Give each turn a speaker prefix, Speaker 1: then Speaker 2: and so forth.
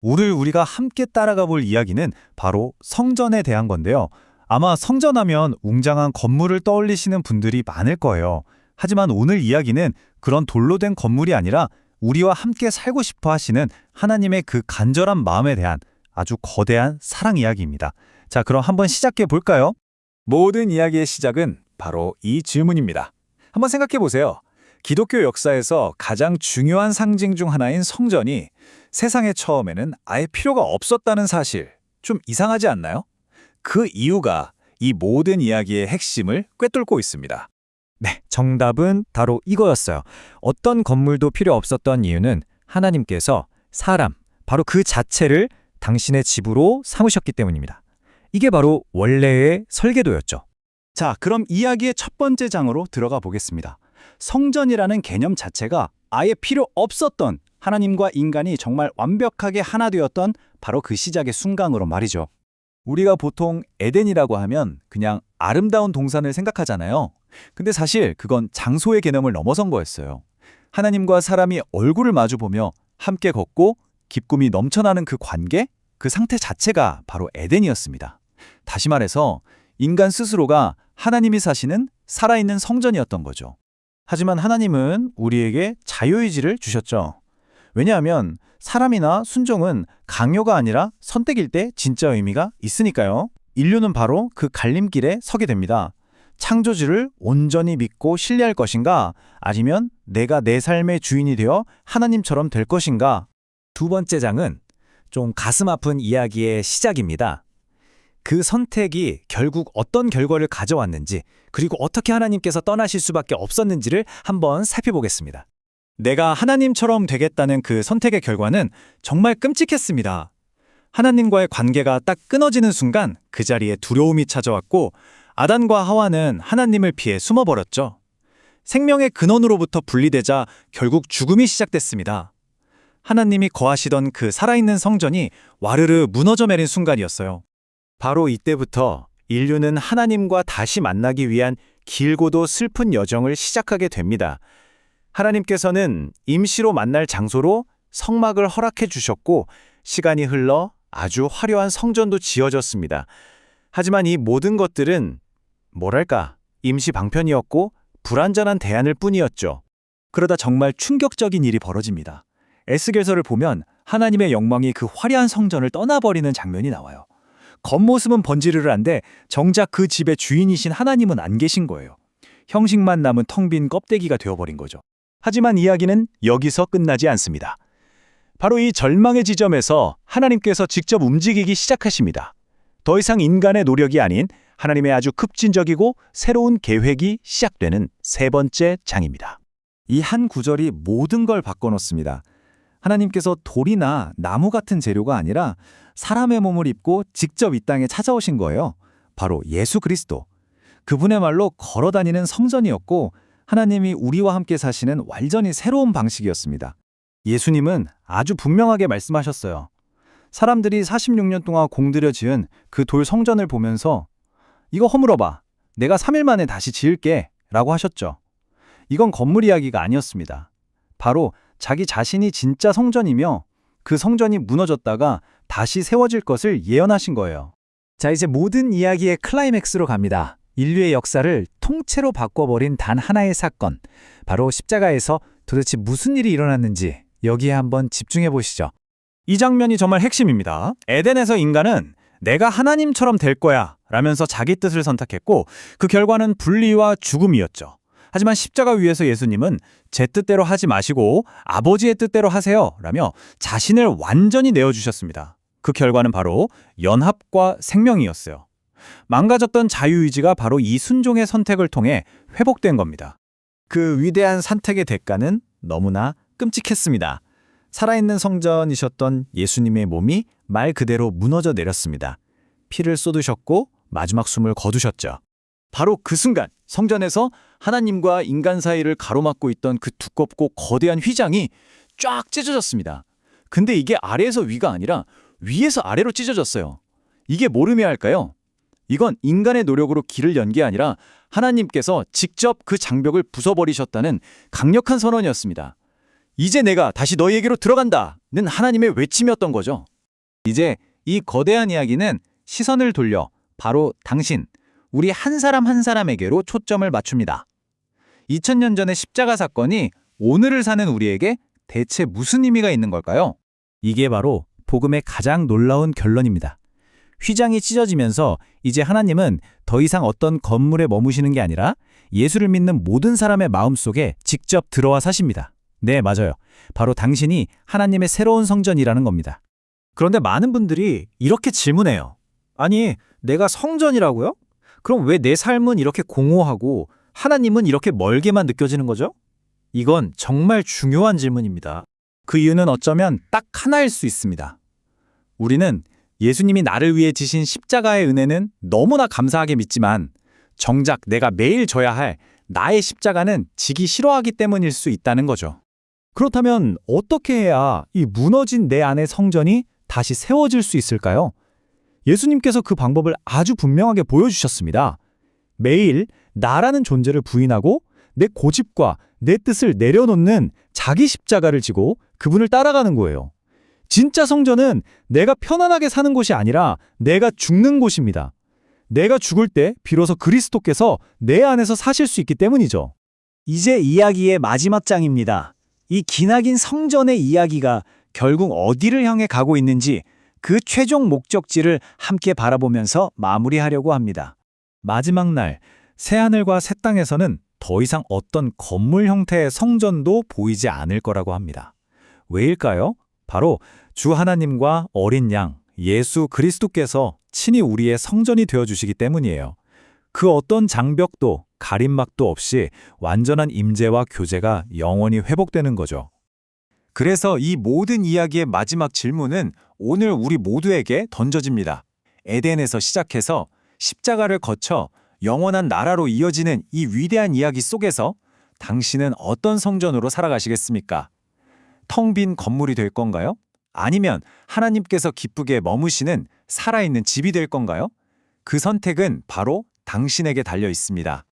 Speaker 1: 오늘 우리가 함께 따라가 볼 이야기는 바로 성전에 대한 건데요. 아마 성전하면 웅장한 건물을 떠올리시는 분들이 많을 거예요. 하지만 오늘 이야기는 그런 돌로 된 건물이 아니라 우리와 함께 살고 싶어 하시는 하나님의 그 간절한 마음에 대한 아주 거대한 사랑 이야기입니다. 자, 그럼 한번 시작해 볼까요?
Speaker 2: 모든 이야기의 시작은 바로 이 질문입니다. 한번 생각해 보세요. 기독교 역사에서 가장 중요한 상징 중 하나인 성전이 세상에 처음에는 아예 필요가 없었다는 사실, 좀 이상하지 않나요? 그 이유가 이 모든 이야기의 핵심을 꿰뚫고 있습니다.
Speaker 3: 네, 정답은 바로 이거였어요. 어떤 건물도 필요 없었던 이유는 하나님께서 사람, 바로 그 자체를 당신의 집으로 삼으셨기 때문입니다. 이게 바로 원래의 설계도였죠.
Speaker 1: 자, 그럼 이야기의 첫 번째 장으로 들어가 보겠습니다. 성전이라는 개념 자체가 아예 필요 없었던 하나님과 인간이 정말 완벽하게 하나 되었던 바로 그 시작의 순간으로 말이죠. 우리가 보통 에덴이라고 하면 그냥 아름다운 동산을 생각하잖아요. 근데 사실 그건 장소의 개념을 넘어선 거였어요. 하나님과 사람이 얼굴을 마주보며 함께 걷고 기쁨이 넘쳐나는 그 관계, 그 상태 자체가 바로 에덴이었습니다. 다시 말해서 인간 스스로가 하나님이 사시는 살아있는 성전이었던 거죠. 하지만 하나님은 우리에게 자유의지를 주셨죠. 왜냐하면 사람이나 순종은 강요가 아니라 선택일 때 진짜 의미가 있으니까요. 인류는 바로 그 갈림길에 서게 됩니다. 창조주를 온전히 믿고 신뢰할 것인가, 아니면 내가 내 삶의 주인이 되어 하나님처럼 될 것인가.
Speaker 3: 두 번째 장은 좀 가슴 아픈 이야기의 시작입니다. 그 선택이 결국 어떤 결과를 가져왔는지, 그리고 어떻게 하나님께서 떠나실 수밖에 없었는지를 한번 살펴보겠습니다.
Speaker 1: 내가 하나님처럼 되겠다는 그 선택의 결과는 정말 끔찍했습니다. 하나님과의 관계가 딱 끊어지는 순간 그 자리에 두려움이 찾아왔고 아단과 하와는 하나님을 피해 숨어버렸죠. 생명의 근원으로부터 분리되자 결국 죽음이 시작됐습니다. 하나님이 거하시던 그 살아있는 성전이 와르르 무너져 내린 순간이었어요.
Speaker 3: 바로 이때부터 인류는 하나님과 다시 만나기 위한 길고도 슬픈 여정을 시작하게 됩니다. 하나님께서는 임시로 만날 장소로 성막을 허락해 주셨고 시간이 흘러 아주 화려한 성전도 지어졌습니다. 하지만 이 모든 것들은 뭐랄까 임시 방편이었고 불완전한 대안일 뿐이었죠.
Speaker 1: 그러다 정말 충격적인 일이 벌어집니다. 에스겔서를 보면 하나님의 영광이 그 화려한 성전을 떠나버리는 장면이 나와요. 겉모습은 번지르르한데 정작 그 집의 주인이신 하나님은 안 계신 거예요. 형식만 남은 텅 빈 껍데기가 되어버린 거죠. 하지만 이야기는 여기서 끝나지 않습니다. 바로 이 절망의 지점에서 하나님께서 직접 움직이기 시작하십니다. 더 이상 인간의 노력이 아닌 하나님의 아주 급진적이고 새로운 계획이 시작되는 세 번째 장입니다. 이 한 구절이 모든 걸 바꿔놓습니다. 하나님께서 돌이나 나무 같은 재료가 아니라 사람의 몸을 입고 직접 이 땅에 찾아오신 거예요. 바로 예수 그리스도. 그분의 말로 걸어다니는 성전이었고 하나님이 우리와 함께 사시는 완전히 새로운 방식이었습니다. 예수님은 아주 분명하게 말씀하셨어요. 사람들이 46년 동안 공들여 지은 그 돌 성전을 보면서 이거 허물어봐. 내가 3일 만에 다시 지을게 라고 하셨죠. 이건 건물 이야기가 아니었습니다. 바로 자기 자신이 진짜 성전이며 그 성전이 무너졌다가 다시 세워질 것을 예언하신 거예요.
Speaker 3: 자, 이제 모든 이야기의 클라이맥스로 갑니다. 인류의 역사를 통째로 바꿔버린 단 하나의 사건. 바로 십자가에서 도대체 무슨 일이 일어났는지 여기에 한번 집중해 보시죠.
Speaker 1: 이 장면이 정말 핵심입니다. 에덴에서 인간은 내가 하나님처럼 될 거야 라면서 자기 뜻을 선택했고 그 결과는 분리와 죽음이었죠. 하지만 십자가 위에서 예수님은 제 뜻대로 하지 마시고 아버지의 뜻대로 하세요 라며 자신을 완전히 내어주셨습니다. 그 결과는 바로 연합과 생명이었어요. 망가졌던 자유의지가 바로 이 순종의 선택을 통해 회복된 겁니다. 그 위대한 선택의 대가는 너무나 끔찍했습니다. 살아있는 성전이셨던 예수님의 몸이 말 그대로 무너져 내렸습니다. 피를 쏟으셨고 마지막 숨을 거두셨죠. 바로 그 순간 성전에서 하나님과 인간 사이를 가로막고 있던 그 두껍고 거대한 휘장이 쫙 찢어졌습니다. 근데 이게 아래에서 위가 아니라 위에서 아래로 찢어졌어요. 이게 뭘 의미할까요? 이건 인간의 노력으로 길을 연 게 아니라 하나님께서 직접 그 장벽을 부숴버리셨다는 강력한 선언이었습니다.
Speaker 2: 이제 내가 다시 너희에게로 들어간다는 하나님의 외침이었던 거죠. 이제 이 거대한 이야기는 시선을 돌려 바로 당신, 우리 한 사람 한 사람에게로 초점을 맞춥니다. 2000년 전의 십자가 사건이 오늘을 사는 우리에게 대체 무슨 의미가 있는 걸까요?
Speaker 3: 이게 바로 복음의 가장 놀라운 결론입니다. 휘장이 찢어지면서 이제 하나님은 더 이상 어떤 건물에 머무시는 게 아니라 예수를 믿는 모든 사람의 마음속에 직접 들어와 사십니다. 네, 맞아요. 바로 당신이 하나님의 새로운 성전이라는 겁니다.
Speaker 2: 그런데 많은 분들이 이렇게 질문해요. 아니, 내가 성전이라고요? 그럼 왜 내 삶은 이렇게 공허하고 하나님은 이렇게 멀게만 느껴지는 거죠? 이건 정말 중요한 질문입니다. 그 이유는 어쩌면 딱 하나일 수 있습니다. 우리는 예수님이 나를 위해 지신 십자가의 은혜는 너무나 감사하게 믿지만 정작 내가 매일 져야 할 나의 십자가는 지기 싫어하기 때문일 수 있다는 거죠. 그렇다면 어떻게 해야 이 무너진 내 안의 성전이 다시 세워질 수 있을까요? 예수님께서 그 방법을 아주 분명하게 보여주셨습니다. 매일 나라는 존재를 부인하고 내 고집과 내 뜻을 내려놓는 자기 십자가를 지고 그분을 따라가는 거예요. 진짜 성전은 내가 편안하게 사는 곳이 아니라 내가 죽는 곳입니다. 내가 죽을 때 비로소 그리스도께서 내 안에서 사실 수 있기 때문이죠.
Speaker 1: 이제 이야기의 마지막 장입니다. 이 기나긴 성전의 이야기가 결국 어디를 향해 가고 있는지 그 최종 목적지를 함께 바라보면서 마무리하려고 합니다.
Speaker 2: 마지막 날, 새하늘과 새 땅에서는 더 이상 어떤 건물 형태의 성전도 보이지 않을 거라고 합니다. 왜일까요? 바로 주 하나님과 어린 양, 예수 그리스도께서 친히 우리의 성전이 되어주시기 때문이에요. 그 어떤 장벽도 가림막도 없이 완전한 임재와 교제가 영원히 회복되는 거죠. 그래서 이 모든 이야기의 마지막 질문은 오늘 우리 모두에게 던져집니다. 에덴에서 시작해서 십자가를 거쳐 영원한 나라로 이어지는 이 위대한 이야기 속에서 당신은 어떤 성전으로 살아가시겠습니까? 텅 빈 건물이 될 건가요? 아니면 하나님께서 기쁘게 머무시는 살아있는 집이 될 건가요? 그 선택은 바로 당신에게 달려 있습니다.